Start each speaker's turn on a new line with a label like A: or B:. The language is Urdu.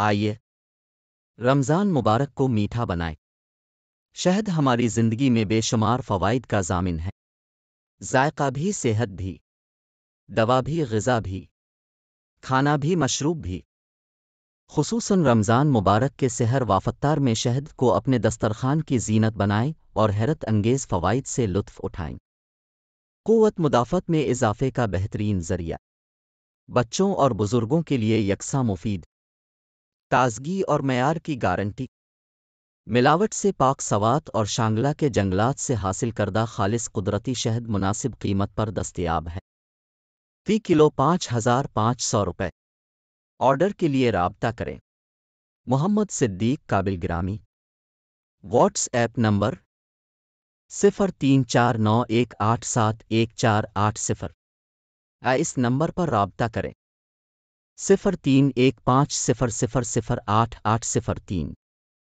A: آئیے رمضان مبارک کو میٹھا بنائیں۔ شہد ہماری زندگی میں بے شمار فوائد کا ضامن ہے، ذائقہ بھی، صحت بھی، دوا بھی، غذا بھی، کھانا بھی، مشروب بھی۔ خصوصاً رمضان مبارک کے سحر وافطار میں شہد کو اپنے دسترخوان کی زینت بنائیں اور حیرت انگیز فوائد سے لطف اٹھائیں۔ قوت مدافعت میں اضافے کا بہترین ذریعہ، بچوں اور بزرگوں کے لیے یکساں مفید، تازگی اور معیار کی گارنٹی، ملاوٹ سے پاک سوات اور شانگلہ کے جنگلات سے حاصل کردہ خالص قدرتی شہد مناسب قیمت پر دستیاب ہے۔ فی کلو 5500 روپے۔ آرڈر کے لیے رابطہ کریں۔ محمد صدیق قابل گرامی۔ What's app number 034918714880۔ اس نمبر پر رابطہ کریں۔ 031500088003۔